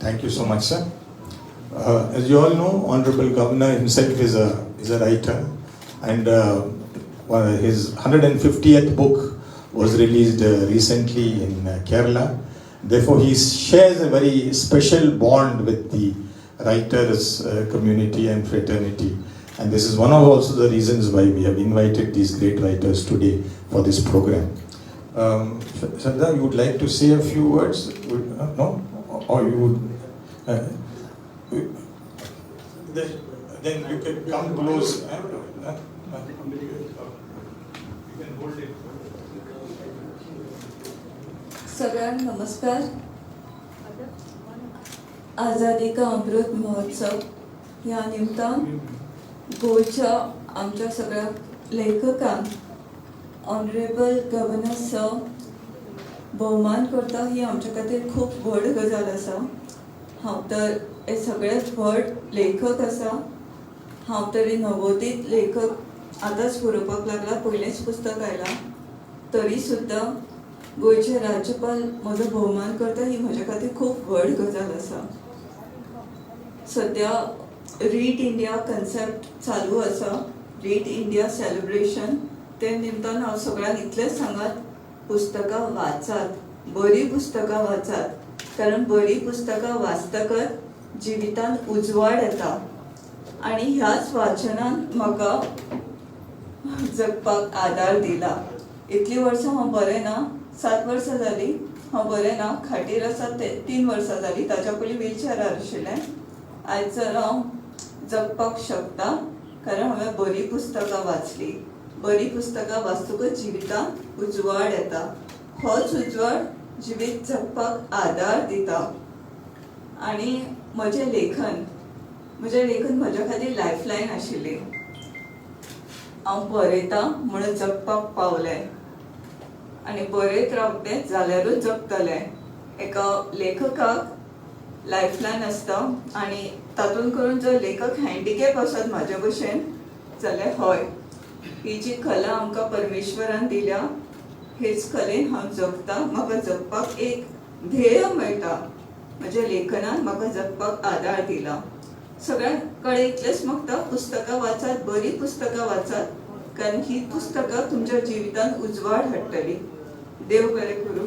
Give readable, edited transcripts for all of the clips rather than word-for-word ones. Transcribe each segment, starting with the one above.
Thank you so much, sir. As you all know, Honorable Governor himself is a writer, and his 150th book was released recently in Kerala. Therefore, he shares a very special bond with the writers community and fraternity. And this is one of also the reasons why we have invited these great writers today for this program. Shraddha, you would like to say a few words? No? Or you would... then you can come close. You can hold it. सगळ्यांना नमस्कार. आझादी का अमृत महोत्सव ह्या निमतान गोयच्या आमच्या सगळ्या लेखकांक honourable governor sir भोवमान करता ही आमच्या खातीर खूब व्हड गजाल आसा. हांव तर हे सगळ्यात व्हड लेखक आसा. हांव तरी नवोदित लेखक आतांच बरोवपाक लागला, पयलेंच पुस्तक आयलां. तरी सुद्दां गोयचे राज्यपाल म्हजो भोवमान करता ही म्हज्या खातीर खूब व्हड गजाल आसा. सद्या रीड इंडिया कन्सेप्ट चालू आसा, रीड इंडिया सेलिब्रेशन. ते निमतान हांव सगळ्यांक इतलेंच सांगात, पुस्तकां वाचात, बरी पुस्तकां वाचात. कारण बरी पुस्तकां वाचतकच जिवितांत उजवाड येता. आनी ह्याच वाचनान म्हाका जगपाक आदार दिला. इतली वर्सां हांव बरें ना, 7 वर्सां जालीं हांव बरें ना, खाटीर आसा ते 3 वर्सां जालीं. ताच्या पयलीं व्हीलचॅरार आशिल्लें. आयज जर हांव जगपाक शकता कारण हांवें बरी पुस्तकां वाचली. बरी पुस्तकां वाचतकच जिवितांत उजवाड येता. होच उजवाड जिवीत जगपाक आदार दिता. आनी म्हजें लेखन म्हज्या खातीर लायफलायन आशिल्ली. हांव बरयतां म्हणून जगपाक पावलें आनी बरयत रावतलें जाल्यारूच जगतलें. एका लेखकाक लायफलायन आसता आनी तातूंत करून जर लेखक हँडिकॅप आसत म्हाजे भशेन जाल्यार हय, ही जी कला आमकां परमेश्वरान दिल्या हेच कलेन हांव जगतां. म्हाका जगपाक एक ध्येय मेळटा. म्हज्या लेखनान म्हाका जगपाक आदार दिला. सगळ्यां कडेन इतलेंच मागता, पुस्तकां वाचात, बरी पुस्तकां वाचात, कारण ही पुस्तकां तुमच्या जिवितांत उजवाड हाडटली. देव बरें करूं.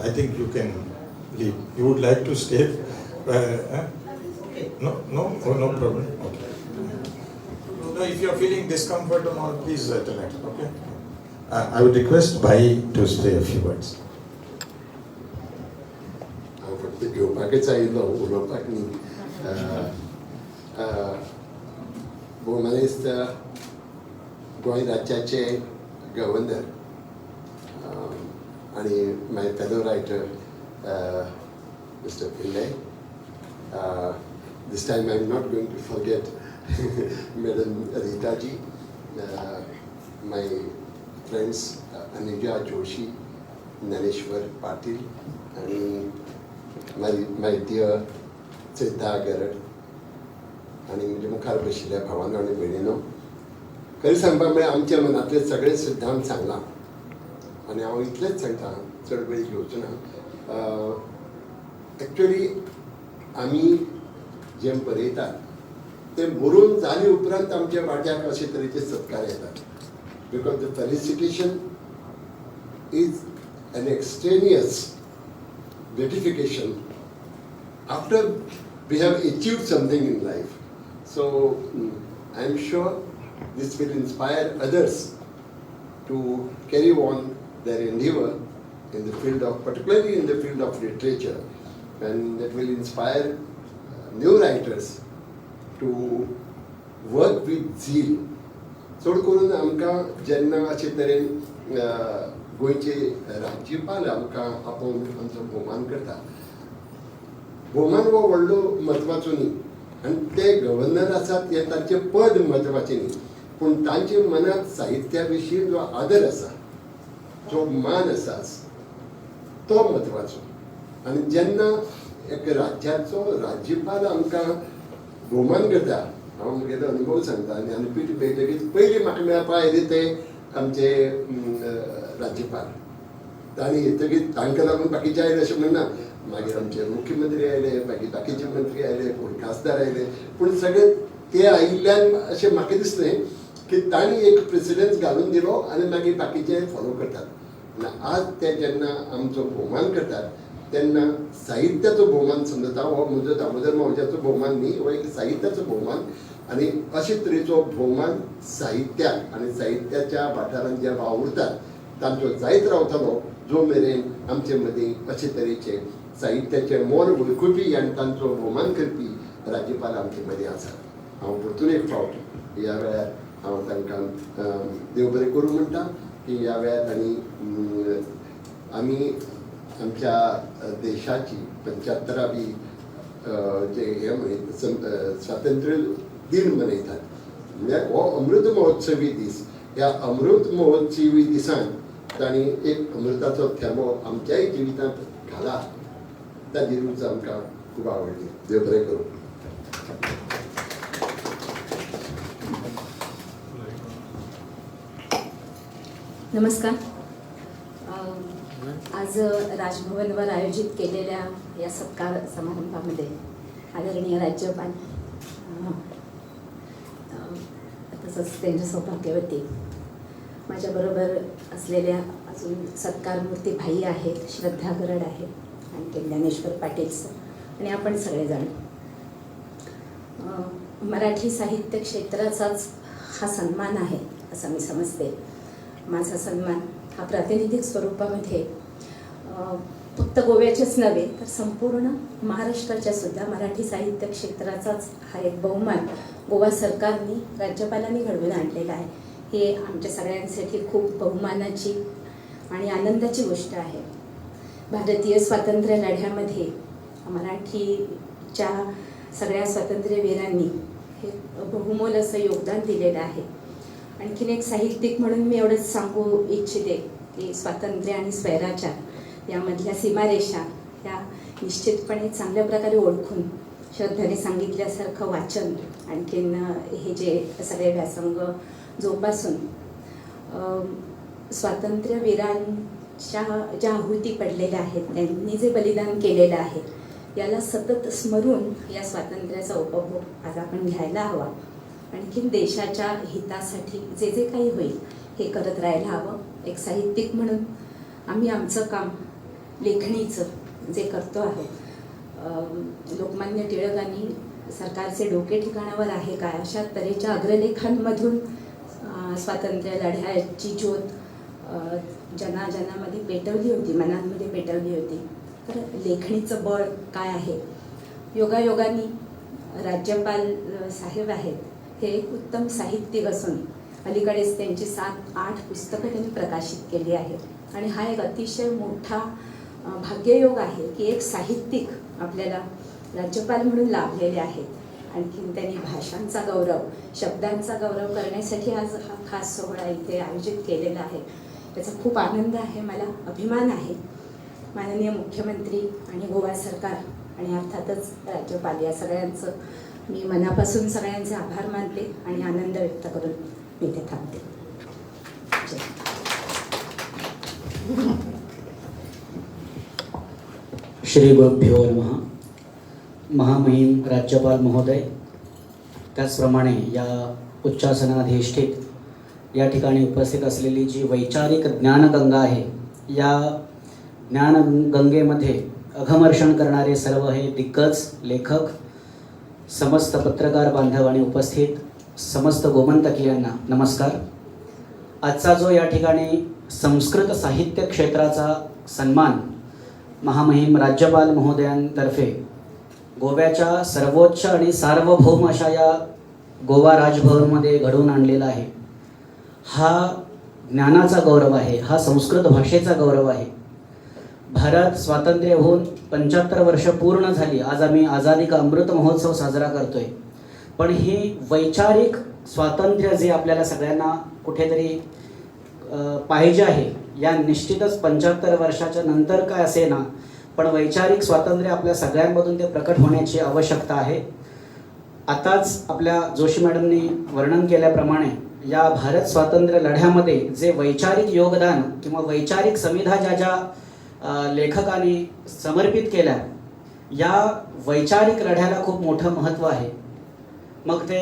I think you can leave. You would like to stay? No? Oh, no problem. Okay. No, if you are feeling discomfort or not, please tell it. Okay. I would request Bhai to say a few words. हांव फक्त घेवपाकच आयिल्लो, उलोवपाक न्ही. भोवमानेस्त गोंय राज्याचे governor आणि my fellow writer Mr. Pillai. This time I'm not going to forget Madam Rita ji, my friends Anuja Joshi, Naneshwar Patil, and my dear Siddha Garad, आणि म्हणजे मुखार बशिल्ल्या भावानो आनी भयणीनो, खरें सांगपाक म्हळ्यार आमच्या मनांतले सगळे सिद्धांत सांगला. आनी हांव इतलेंच सांगता, चड वेळ घेवचो ना. एक्चुअली आमी जें बरयतात तें बरोवन जाले उपरांत आमच्या वाट्याक अशे तरेचे सत्कार येतात. Because the felicitation is an extraneous gratification after we have achieved something in life. So I am sure this will inspire others to carry on their endeavor in the field of, particularly in the field of literature, and that will inspire new writers to work with zeal. चड करून आमकां जेन्ना अशे तरेन गोंयचे राज्यपाल आमकां आपोवन आमचो भोवमान करता, भोवमान हो व्हडलो म्हत्वाचो न्ही, आनी ते गव्हर्नर आसात हे तांचें पद म्हत्वाचें न्ही, पूण तांचे मनांत साहित्या विशीं जो आदर आसा, जो मान आसा, तो म्हत्वाचो. आनी जेन्ना एक राज्याचो राज्यपाल आमकां भोवमान करता, हांव म्हगेलो अनुभव सांगता. आनी पीठ पळयतकीच पयलीं म्हाका मेळपा आयले ते आमचे राज्यपाल ताणी येतकीर तांकां लागून बाकीचे आयले अशें म्हणना. मागीर आमचे मुख्यमंत्री आयले, मागीर बाकीचे मंत्री आयले, कोण खासदार आयले, पूण सगळे ते आयिल्ल्यान अशें म्हाका दिसलें की तांणी एक प्रेसिडेंस घालून दिलो आनी मागीर बाकीचे फॉलो करतात. आज ते जेन्ना आमचो भोवमान करतात तेन्ना साहित्याचो भोवमान समजता. हो म्हजो दामोदर मावज्याचो भोवमान न्ही, हो एक साहित्याचो भोवमान. आनी अशे तरेचो भोवमान साहित्याक आनी साहित्याच्या वाठारांत जे वावुरतात तांचो जायत रावतलो जो मेरेन आमचे मदीं अशे तरेचे साहित्याचे मोल वळखुपी आनी तांचो भोवमान करपी राज्यपाल आमचे मदीं आसात. हांव परतून एक फावट ह्या वेळार हांव तांकां देव बरें करूं म्हणटा की ह्या वेळार तांणी आमी आमच्या देशाची 75वी जे हे स्वातंत्र्य दिन मनयतात. म्हणजे हो अमृत महोत्सवी दीस. ह्या अमृत महोत्सवी दिसान तांणी एक अमृताचो थेंबो आमच्याय जिवितांत घाला. ताजी रूच आमकां खूब आवडली. देव बरें करूं. नमस्कार. आज राजभवनवर आयोजित केलेल्या या सत्कार समारंभामध्ये आदरणीय राज्यपाल तसंच त्यांच्या सौभाग्यवती माझ्याबरोबर असलेल्या अजून सत्कारमूर्ती भाई आहेत, श्रद्धा गरड आहे, आणि ज्ञानेश्वर पाटील सर आणि आपण सगळेजण. मराठी साहित्य क्षेत्राचाच हा सन्मान आहे असं मी समजते. माझा सन्मान हा प्रातिनिधिक स्वरूपामध्ये फक्त गोव्याचेच नव्हे तर संपूर्ण महाराष्ट्राच्या सुद्धा मराठी साहित्य क्षेत्राचाच हा एक बहुमान गोवा सरकारने राज्यपालांनी घडवून आणलेला आहे. हे आमच्या सगळ्यांसाठी खूप बहुमानाची आणि आनंदाची गोष्ट आहे. भारतीय स्वातंत्र्य लढ्यामध्ये मराठीच्या सगळ्या स्वातंत्र्यवीरांनी हे बहुमोल असं योगदान दिलेलं आहे. आणखीन एक साहित्यिक म्हणून मी एवढंच सांगू इच्छिते की स्वातंत्र्य आणि स्वैराचार यामधल्या सीमारेषा या निश्चितपणे चांगल्या प्रकारे ओळखून श्रद्धाने सांगितल्यासारखं वाचन, आणखीन हे जे सगळे व्यासंग जोपासून स्वातंत्र्यवीरांच्या ज्या आहुती पडलेल्या आहेत, त्यांनी जे बलिदान केलेलं आहे याला सतत स्मरून या स्वातंत्र्याचा उपभोग आज आपण घ्यायला हवा. आणखीन देशाच्या हितासाठी जे जे काही होईल हे करत राहायला हवं. एक साहित्यिक म्हणून आम्ही आमचं काम लेखणीचं जे करतो आहोत, लोकमान्य टिळकांनी सरकारचे डोके ठिकाणावर आहे काय अशा तऱ्हेच्या अग्रलेखांमधून स्वातंत्र्य लढ्याची ज्योत जनाजनामध्ये पेटवली होती, मनांमध्ये पेटवली होती. तर लेखणीचं बळ काय आहे. योगायोगाने राज्यपाल साहेब आहेत, हे एक उत्तम साहित्यिक असून अलीकडेच त्यांची 7-8 पुस्तकं त्यांनी प्रकाशित केली आहेत. आणि हा एक अतिशय मोठा भाग्ययोग आहे की एक साहित्यिक आपल्याला राज्यपाल म्हणून लाभलेले आहेत. आणखीन त्यांनी भाषांचा गौरव, शब्दांचा गौरव करण्यासाठी आज हा खास सोहळा इथे आयोजित केलेला आहे. त्याचा खूप आनंद आहे, मला अभिमान आहे. माननीय मुख्यमंत्री आणि गोवा सरकार आणि अर्थातच राज्यपाल या सगळ्यांचं मी मनापासून सगळ्यांचे आभार मानते आणि आनंद व्यक्त करून मी इथे थांबते. श्री गुरुभ्यो नमः. महामहिम राज्यपाल महोदय, त्याचप्रमाणे या उच्चासनाधिष्ठित या ठिकाणी उपस्थित असलेली जी वैचारिक ज्ञानगंगा आहे, या ज्ञानगंगेमध्ये अघमर्षण करणारे सर्व हे दिग्गज लेखक, समस्त पत्रकार बांधव आणि उपस्थित समस्त गोमंतकीयांना नमस्कार. आजचा जो या ठिकाणी संस्कृत साहित्य क्षेत्राचा सन्मान महामहिम राज्यपाल महोदयांतर्फे गोव्याच्या सर्वोच्च आणि सार्वभौम अशा या गोवा राजभवनमध्ये घडवून आणलेला आहे, हा ज्ञानाचा गौरव आहे, हा संस्कृत भाषेचा गौरव आहे. भारत स्वातंत्र्य होऊन 75 वर्ष पूर्ण झाली. आज आम्ही आझादी का अमृत महोत्सव साजरा करतोय. पण ही वैचारिक स्वातंत्र्य जे आपल्याला सगळ्यांना कुठेतरी पाहिजे आहे, या निश्चितच 75 वर्षाच्या नंतर काय असे ना, पण वैचारिक स्वातंत्र्य आपल्या सगळ्यांमधून ते प्रकट होण्याची आवश्यकता आहे. आताच आपल्या जोशी मॅडमनी वर्णन केल्याप्रमाणे या भारत स्वातंत्र्य लढ्यामध्ये जे वैचारिक योगदान किंवा वैचारिक समिधा ज्या लेखकांनी समर्पित केल्या, या वैचारिक लढ्याला खूप मोठं महत्त्व आहे. मग ते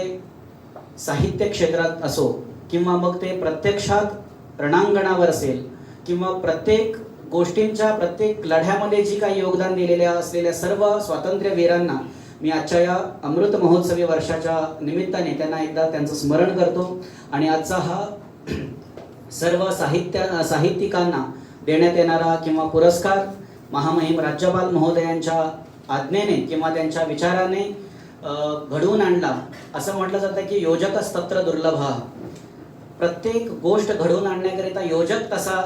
साहित्य क्षेत्रात असो किंवा मग ते प्रत्यक्षात रणांगणावर असेल किंवा प्रत्येक गोष्टींच्या प्रत्येक लढ्यामध्ये जी काही योगदान दिलेल्या असलेल्या सर्व स्वातंत्र्यवीरांना मी आजच्या या अमृत महोत्सवी वर्षाच्या निमित्ताने त्यांना एकदा त्यांचं स्मरण करतो. आणि आजचा हा सर्व साहित्यिकांना देण्यात येणारा किंवा पुरस्कार महामहिम राज्यपाल महोदयांच्या आज्ञेने किंवा त्यांच्या विचाराने घडवून आणला. असं म्हटलं जातं की योजकच तत्र दुर्लभ. प्रत्येक गोष्ट घडवून आणण्याकरिता योजक तसा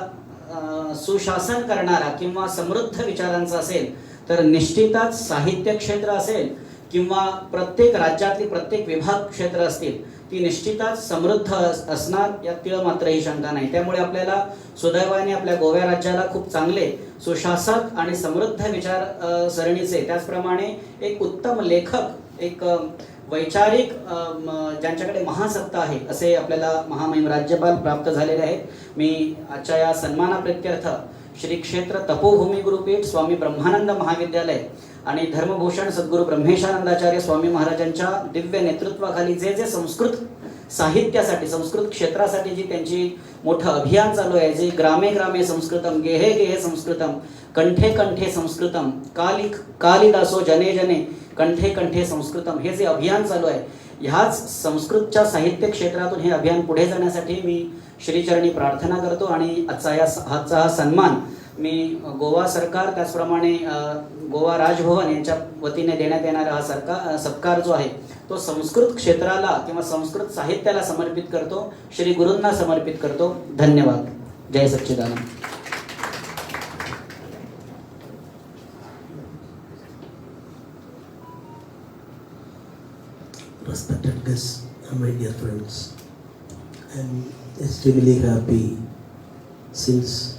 सुशासन करणारा किंवा समृद्ध विचारांचा असेल तर निश्चितच साहित्य क्षेत्र असेल किंवा प्रत्येक राज्यातली प्रत्येक विभाग क्षेत्र असतील ती निश्चितच समृद्ध असणार, यात तीळ मात्रही शंका नाही. त्यामुळे आपल्याला सुदैवाने आपल्या गोव्या राज्याला खूप चांगले सुशासक आणि समृद्ध विचार सरणीचे, त्याचप्रमाणे एक उत्तम लेखक, एक वैचारिक ज्यांच्याकडे महासत्ता आहे असे आपल्याला महामहिम राज्यपाल प्राप्त झालेले आहेत. मी आजच्या या सन्मानाप्रित्यर्थ श्री क्षेत्र तपोभूमी गुरुपीठ स्वामी ब्रह्मानंद महाविद्यालय आणि धर्मभूषण सद्गुरू ब्रह्मेशानंदाचार्य स्वामी महाराजांच्या दिव्य नेतृत्वाखाली जे जे संस्कृत साहित्यासाठी, संस्कृत क्षेत्रासाठी जी त्यांची मोठं अभियान चालू आहे, जे ग्रामे ग्रामे संस्कृतम, गेहे गेहे संस्कृतम, कंठे कंठे संस्कृतम, कालिदासो जने जने कंठे कंठे संस्कृतम, हे जे अभियान चालू आहे, ह्याच संस्कृतच्या साहित्य क्षेत्रातून हे अभियान पुढे जाण्यासाठी मी श्रीचरणी प्रार्थना करतो. आणि आजचा हा सन्मान मी गोवा सरकार त्याचप्रमाणे गोवा राजभवन यांच्या वतीने देण्यात येणारा हा सत्कार जो आहे तो संस्कृत क्षेत्राला किंवा संस्कृत साहित्याला समर्पित करतो, श्री गुरूंना समर्पित करतो. धन्यवाद. जय सच्चिदानंद. Respected guests and my dear friends, I am extremely happy since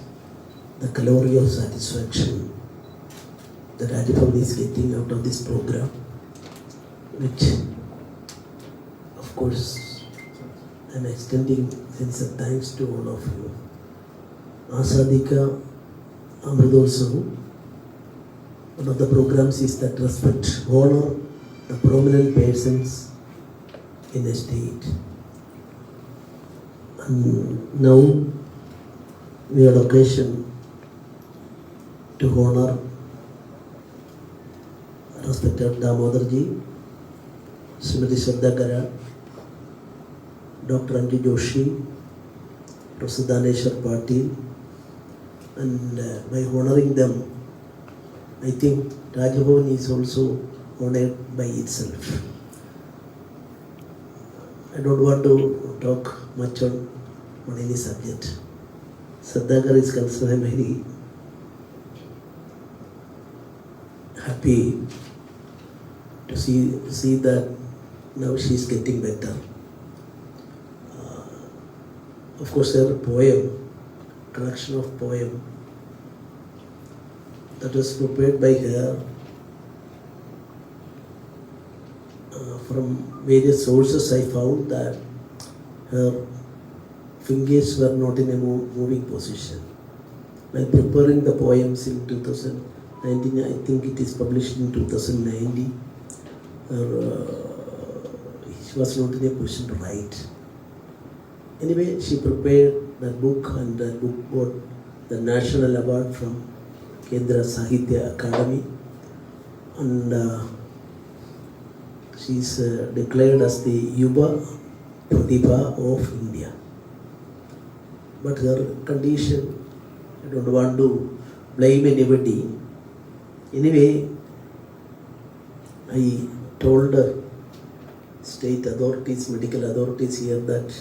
the glory of satisfaction that Bhavan is getting out of this program, which of course I am extending sincere thanks to all of you. Asadika Amrudolsavu, one of the programs is that respect, honor the prominent persons in the state. And now we have occasion to honor respected Damodarji, Srimati Shraddha, Dr. Anju Joshi, Professor Daneshwar Patil, and by honoring them, I think Rajbhavan is also honored by itself. I don't want to talk much on any subject. Sadhakar is concerned, I am very happy to see that now she is getting better. Of course, her poem, collection of poem that was prepared by her from various sources, I found that her fingers were not in a moving position. While preparing the poems in 2019, I think it is published in 2019, she was not in a position to write. Anyway, she prepared that book, and that book got the National Award from Kendra Sahitya Academy, and she is declared as the Yuva Pratibha of India. But her condition, I don't want to blame anybody. Anyway, I told state authorities, medical authorities here that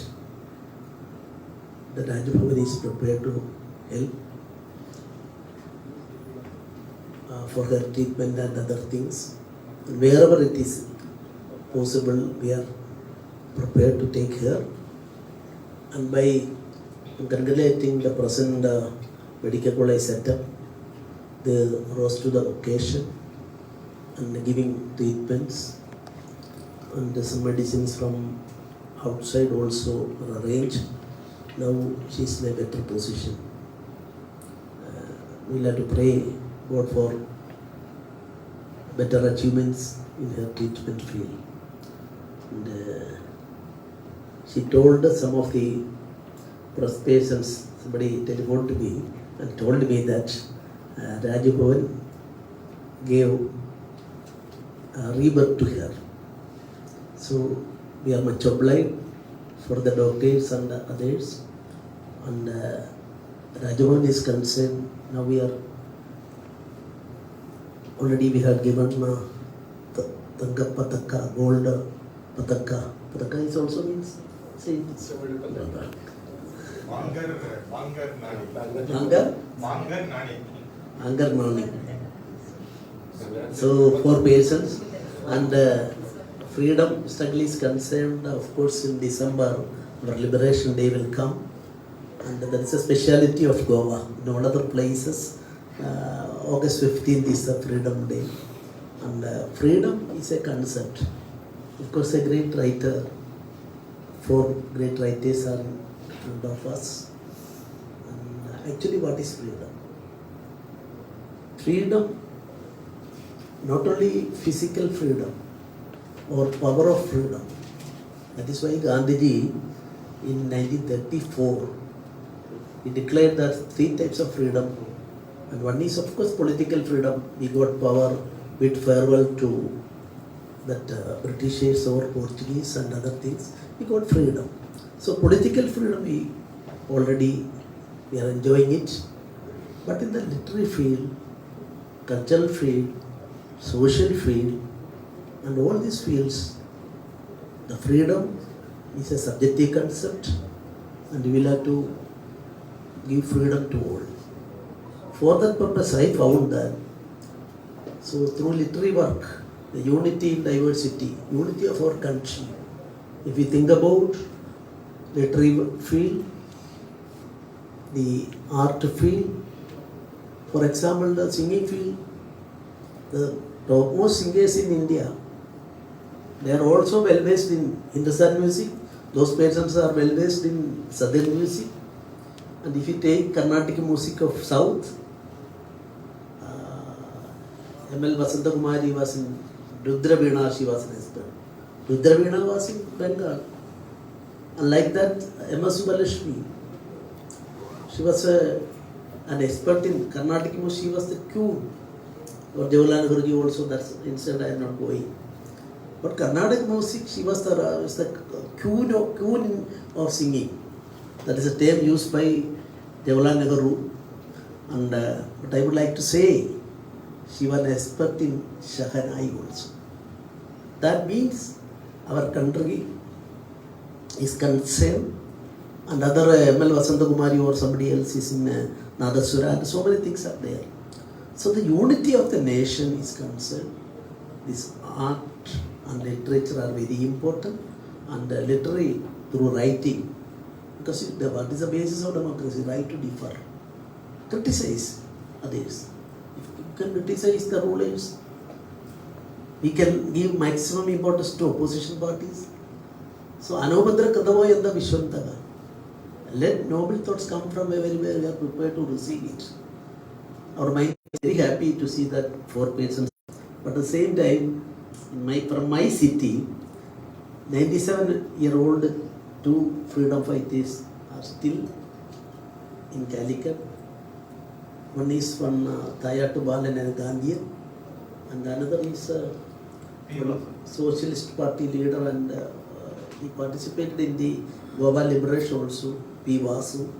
the Rajbhavan is prepared to help for her treatment and other things. And wherever it is possible, we are prepared to take her. And by congratulating the present medical college setup, they rose to the occasion and giving treatments and some medicines from outside also arranged. Now she's in a better position. We'll have to pray God for better achievements in her treatment field. And she told some of the press persons, somebody telephoned to me and told me that Bhavan gave rebirth to her. So we are much obliged for the doctors and others. And Bhavan is concerned, now we have given Tanga Pataka, gold Pataka. Pataka is also means same. Angar Nani. So 4 persons. And freedom struggle is concerned, of course, in December our Liberation Day will come. And that is a speciality of Goa. In all other places, August 15th is the Freedom Day. And freedom is a concept. Of course, a great writer, 4 great writers are in front of us. And actually, what is freedom? Freedom, not only physical freedom or power of freedom. That is why Gandhiji in 1934, he declared that 3 types of freedom. And one is, of course, political freedom. We got power, bid farewell to that Britishers or Portuguese and other things. We got freedom. So political freedom, we are enjoying it. But in the literary field, cultural field, social field, and all these fields, the freedom is a subjective concept, and we will have to give freedom to all. For that purpose, I found that, so through literary work, the unity in diversity, unity of our country, if we think about literary field, the art field, for example, the singing field, the topmost singers in India, they are also well versed in Hindustani music. Those persons are well versed in Southern music. And if you take Carnatic music of South, M.L. Vasanta Kumari was in Rudra Veena, she was an expert. Rudra Veena was in Bengal. And like that, Emma Subalashmi, she was an expert in Carnatic music, she was the queen. Or Jawaharlal Guruji also, that's instead I am not going. But Carnatic music, she was the queen of singing. That is a term used by Jawaharlal Nehru. And but I would like to say, she was an expert in Shahanai also. That means our country is concerned, and other M.L. Vasanta Kumari or somebody else is in Nadasura, and so many things are there. So the unity of the nation is concerned. This art and literature are very important, and literary through writing. Because what is the basis of democracy? Right to differ. Criticize others. If you can criticize the rulers, we can give maximum importance to opposition parties. So, Anobhadra Kadavo Yanda Vishwantaga. Let noble thoughts come from everywhere, we are prepared to receive it. Our mind is very happy to see that 4 persons. But at the same time, from my city, 97-year-old 2 freedom fighters are still in Calicut. One is from Tayatu Balan and Gandhian, and another is Socialist Party leader, and he participated in the Goa Liberation also, P. Vasu.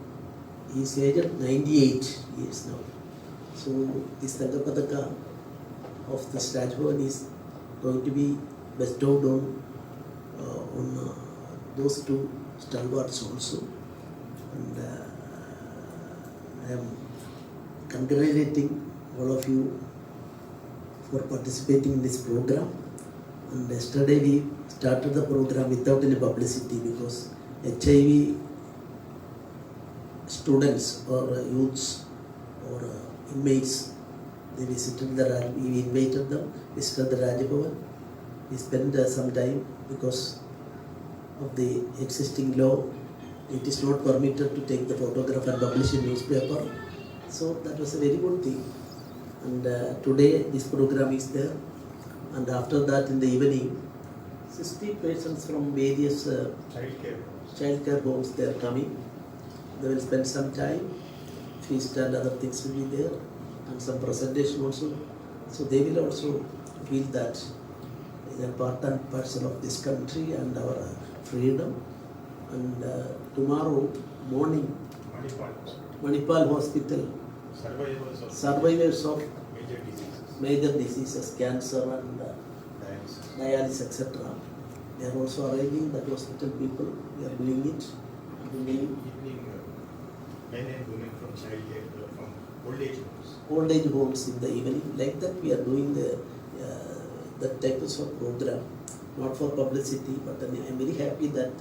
He is aged 98 years now. So this Tagapadaka of the statue is going to be bestowed on those 2 stalwarts also. And I am congratulating all of you for participating in this program. And yesterday we started the program without any publicity because HIV students or youths or inmates, they visited we invited them, visited the Raj Bhavan. We spent some time because of the existing law, it is not permitted to take the photograph and publish in newspaper. So that was a very good thing. And today this program is there. And after that in the evening, 60 persons from various child care homes they are coming. They will spend some time, feast and other things will be there, and some presentation also. So they will also feel that they are part and parcel of this country and our freedom. And tomorrow morning, Manipal Hospital, survivors of major diseases, cancer and dialysis, etc. They are also arriving, that hospital people, they are doing it. Evening, men and women from child care, from old age homes. Old age homes in the evening, like that we are doing that types of program, not for publicity, but I am very happy that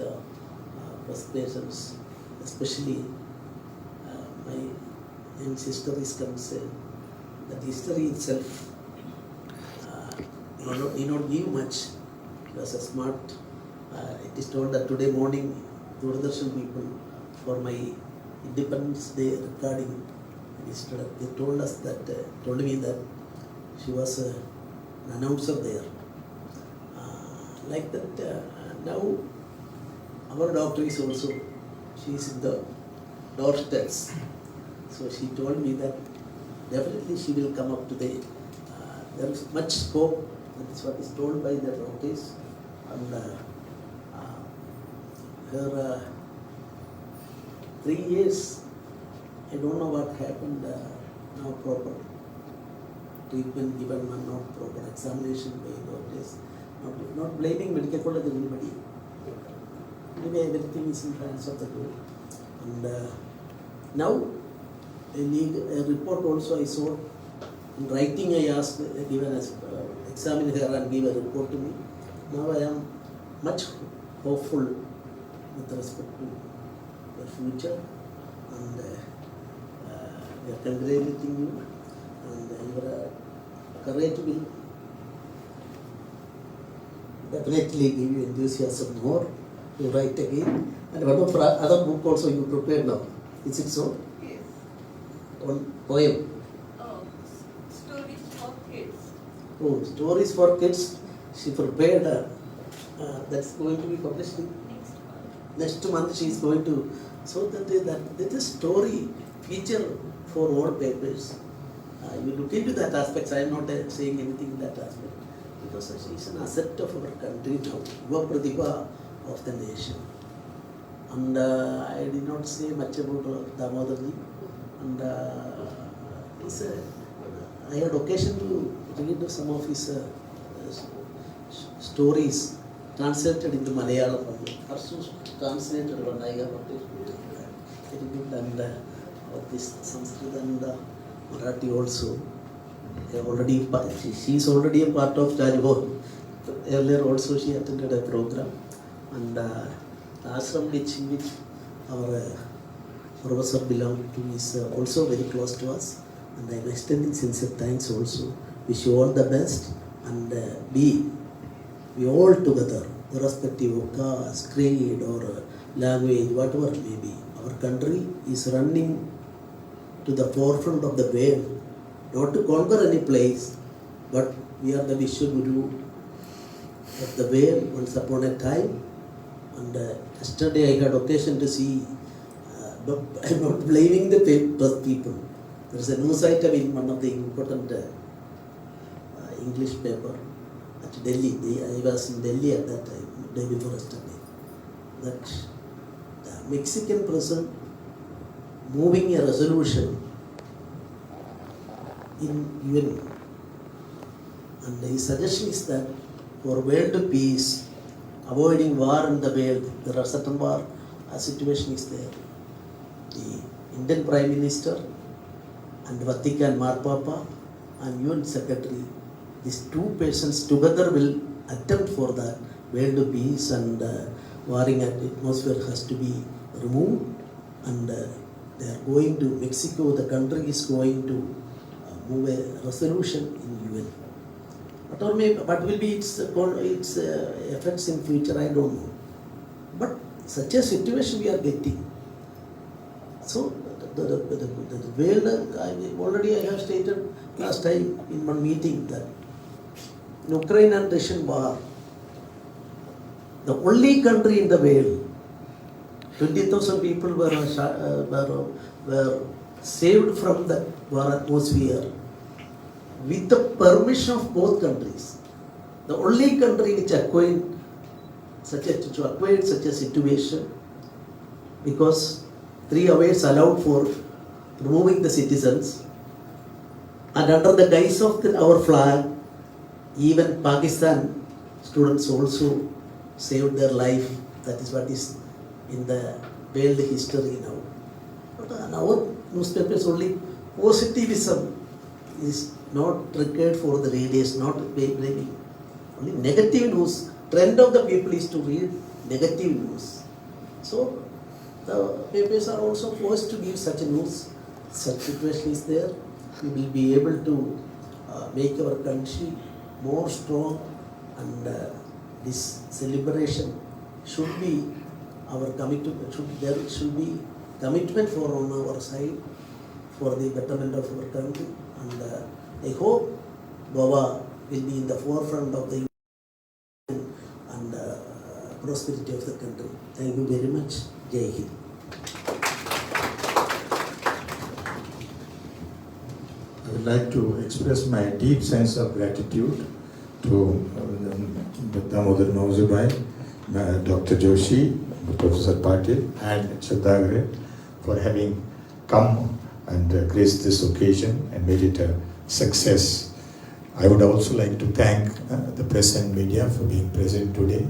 first patients, especially my young sister is concerned, that history itself may not give much. It was a smart, it is told that today morning, Doordarshan people, for my Independence Day recording, they told us that, told me that she was an announcer there. Like that, now our doctor is also, she is in the doorsteps. So she told me that definitely she will come up today. There is much scope, that is what is told by the doctors. And her 3 years, I don't know what happened, now proper treatment given and not proper examination by doctors. Not blaming medical college anybody. Anyway, everything is in hands of the God. And now, a report also I saw in writing. I asked, examine her and give a report to me. Now I am much hopeful with respect to the future, and we are congratulating you, and your courage will definitely give you enthusiasm more to write again. And one of our other book also you prepared now. Is it so? Yes. One poem. Stories for kids. Oh, stories for kids. She prepared. That's going to be published next month. She is going to. So that is story feature for all papers. You look into that aspect. I am not saying anything in that aspect, because she is an asset of our country now, Yuva Pratibha of the nation. And I did not say much about Damodarji. And I had occasion to read some of his stories translated into Malayalam. Harsu translated one I have very good, and this Sanskrit and Marathi also. She is already a part of Rajbhavan. Earlier also she attended a program, and the ashram which our professor belonged to is also very close to us, and I am extending sincere thanks also. Wish you all the best, and we all together, irrespective of caste, creed or language, whatever it may be. Our country is running to the forefront of the world, not to conquer any place, but we are the Vishwaguru of the world once upon a time. And yesterday I had occasion to see, but I am not blaming the people. There is a news item in one of the important English paper at Delhi. I was in Delhi at that time, day before yesterday. That the Mexican president moving a resolution in UN, and his suggestion is that for world peace, avoiding war in the world, there are certain war situation is there. The Indian Prime Minister and Vatican Marpapa and UN Secretary, these two persons together will attempt for that world peace, and warring atmosphere has to be removed, and they are going to Mexico, the country is going to move a resolution in UN. What will be its effects in future, I don't know. But such a situation we are getting. So the world, I have stated last time in one meeting that in Ukraine and Russian war, the only country in the world, 20,000 people were saved from the war atmosphere with the permission of both countries. The only country which acquired such a situation, because 3 hours allowed for removing the citizens, and under the guise of our flag, even Pakistan students also saved their life. That is what is in the world history now. But in our newspapers only positivism is not required for the readers, not blaming. Only negative news. Trend of the people is to read negative news. So the papers are also forced to give such news. Such situation is there. We will be able to make our country more strong, and this celebration should be our commitment. There should be commitment on our side for the betterment of our country, and I hope Goa will be in the forefront of the and prosperity of the country. Thank you very much. Jai Hind. I would like to express my deep sense of gratitude to Damodar Mauzubai, Dr. Joshi, Professor Patil, and Shraddagre for having come and graced this occasion and made it a success. I would also like to thank the press and media for being present today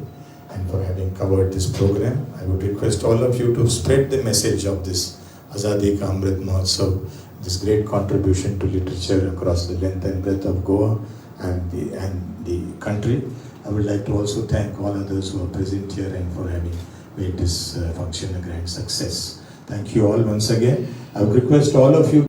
and for having covered this program. I would request all of you to spread the message of this Azadi Ka Amrit Mahotsav, this great contribution to literature across the length and breadth of Goa and the country. I would like to also thank all others who are present here and for having made this function a grand success. Thank you all once again. I would request all of you